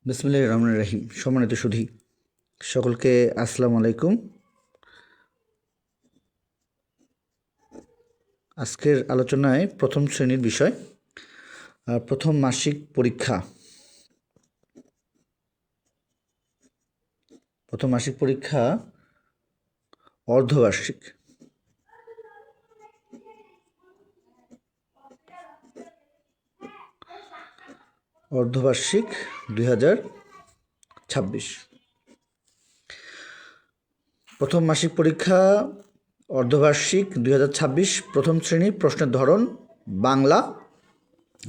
বিসমিল্লাহির রহমানির রহিম। সম্মানিত সুধী সকলকে আসসালামু আলাইকুম। আজকের আলোচনায় প্রথম শ্রেণীর বিষয় প্রথম মাসিক পরীক্ষা। প্রথম মাসিক পরীক্ষা অর্ধবার্ষিক। অর্ধবার্ষিক 2026। প্রথম মাসিক পরীক্ষা অর্ধবার্ষিক 2026 প্রথম শ্রেণীর প্রশ্নের ধরন বাংলা।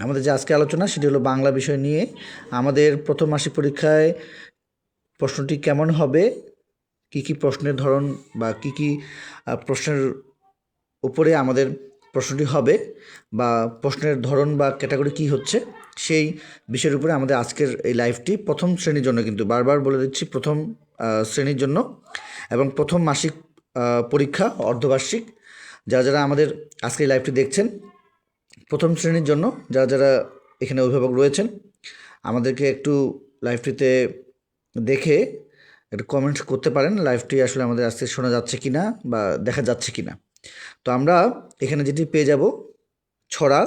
আমাদের যে আজকে আলোচনা সেটি হলো বাংলা বিষয় নিয়ে। আমাদের প্রথম মাসিক পরীক্ষায় প্রশ্নটি কেমন হবে, কি কি প্রশ্নের ধরন বা কি কি প্রশ্নের উপরে আমাদের প্রশ্নটি হবে, বা প্রশ্নের ধরন বা ক্যাটাগরি কি হচ্ছে, সেই বিষয়ের উপরে আমাদের আজকের এই লাইভটি প্রথম শ্রেণীর জন্য, কিন্তু বারবার বলে দিচ্ছি প্রথম শ্রেণীর জন্য, এবং প্রথম মাসিক পরীক্ষা অর্ধবার্ষিক। যারা যারা আমাদের আজকের এই লাইভটি দেখছেন প্রথম শ্রেণীর জন্য, যারা যারা এখানে অভিভাবক রয়েছেন, আমাদেরকে একটু লাইভটিতে দেখে একটু কমেন্টস করতে পারেন লাইভটি আসলে আমাদের আজকে শোনা যাচ্ছে কিনা বা দেখা যাচ্ছে কিনা। তো আমরা এখানে যেটি পেয়ে যাব ছড়া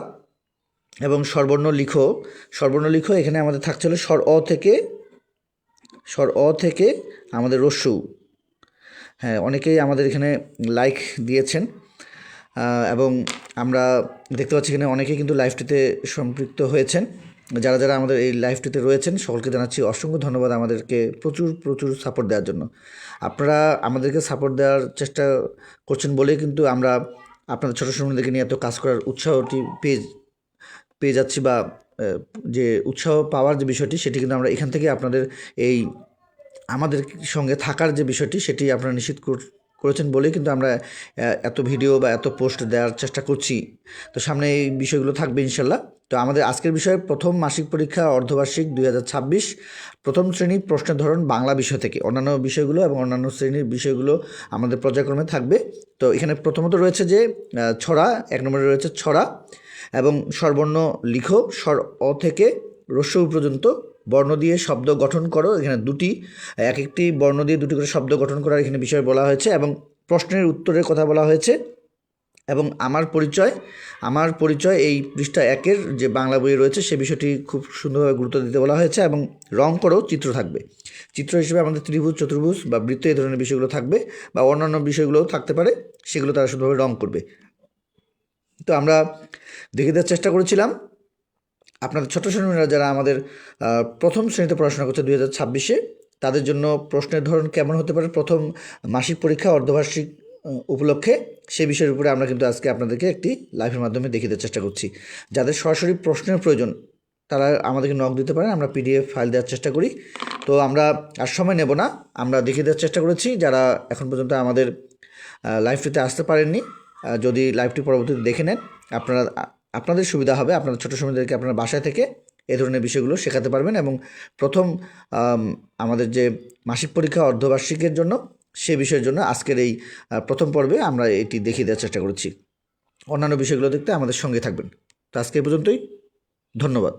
এবং স্বরবর্ণ লিখো। স্বরবর্ণ লিখো এখানে আমাদের থাকছে হলো স্বর অ থেকে আমাদের রস্যু। হ্যাঁ, অনেকেই আমাদের এখানে লাইক দিয়েছেন এবং আমরা দেখতে পাচ্ছি এখানে অনেকেই কিন্তু লাইভটিতে সম্পৃক্ত হয়েছেন। যারা যারা আমাদের এই লাইভটিতে রয়েছেন সকলকে জানাচ্ছি অসংখ্য ধন্যবাদ আমাদেরকে প্রচুর সাপোর্ট দেওয়ার জন্য। আপনারা আমাদেরকে সাপোর্ট দেওয়ার চেষ্টা করছেন বলেই কিন্তু আমরা আপনাদের ছোটো সন্তানদেরকে নিয়ে এত কাজ করার উৎসাহটি পেয়ে যাচ্ছি, বা যে উৎসাহ পাওয়ার যে বিষয়টি সেটি কিন্তু আমরা এখান থেকে আপনাদের এই আমাদের সঙ্গে থাকার যে বিষয়টি সেটি আপনারা নিশ্চিত করেছেন বলেই কিন্তু আমরা এত ভিডিও বা এত পোস্ট দেওয়ার চেষ্টা করছি। তো সামনে এই বিষয়গুলো থাকবে ইনশাল্লাহ। তো আমাদের আজকের বিষয় প্রথম মাসিক পরীক্ষা অর্ধবার্ষিক 2026 প্রথম শ্রেণীর প্রশ্নের ধরন বাংলা বিষয় থেকে। অন্যান্য বিষয়গুলো এবং অন্যান্য শ্রেণীর বিষয়গুলো আমাদের পর্যায়ক্রমে থাকবে। তো এখানে প্রথমত রয়েছে যে ছড়া, 1 নম্বরে রয়েছে ছড়া এবং স্বরবর্ণ লিখো। স্বর অ থেকে রস্য উ পর্যন্ত বর্ণ দিয়ে শব্দ গঠন করো। এখানে এক একটি বর্ণ দিয়ে দুটি করে শব্দ গঠন করার এখানে বিষয় বলা হয়েছে, এবং প্রশ্নের উত্তরের কথা বলা হয়েছে, এবং আমার পরিচয় এই পৃষ্ঠা 1-এর যে বাংলা বই রয়েছে সে বিষয়টি খুব সুন্দরভাবে গুরুত্ব দিতে বলা হয়েছে। এবং রং করো চিত্র থাকবে। চিত্র হিসেবে আমাদের ত্রিভুজ, চতুর্ভুজ বা বৃত্ত এই ধরনের বিষয়গুলো থাকবে, বা অন্যান্য বিষয়গুলোও থাকতে পারে, সেগুলো তারা সুন্দরভাবে রং করবে। তো আমরা দেখে দেওয়ার চেষ্টা করেছিলাম আপনাদের ছোট শ্রেণীরা যারা আমাদের প্রথম শ্রেণীতে পড়াশোনা করছে 2026-এ, তাদের জন্য প্রশ্নের ধরন কেমন হতে পারে প্রথম মাসিক পরীক্ষা অর্ধবার্ষিক উপলক্ষে, সে বিষয়ের উপরে আমরা কিন্তু আজকে আপনাদেরকে একটি লাইভের মাধ্যমে দেখিয়ে দেওয়ার চেষ্টা করছি। যাদের সরাসরি প্রশ্নের প্রয়োজন তারা আমাদেরকে নক দিতে পারেন, আমরা PDF ফাইল দেওয়ার চেষ্টা করি। তো আমরা আর সময় নেব না, আমরা দেখিয়ে দেওয়ার চেষ্টা করেছি। যারা এখন পর্যন্ত আমাদের লাইভটিতে আসতে পারেননি, যদি লাইভটি পরবর্তীতে দেখে নেন আপনাদের সুবিধা হবে। আপনাদের ছোটো সময়দেরকে আপনার বাসায় থেকে এ ধরনের বিষয়গুলো শেখাতে পারবেন, এবং প্রথম আমাদের যে মাসিক পরীক্ষা অর্ধবার্ষিকের জন্য সে বিষয়ের জন্য আজকের এই প্রথম পর্বে আমরা এটি দেখিয়ে দেওয়ার চেষ্টা করেছি। অন্যান্য বিষয়গুলো দেখতে আমাদের সঙ্গে থাকবেন। তো আজকে এই পর্যন্তই, ধন্যবাদ।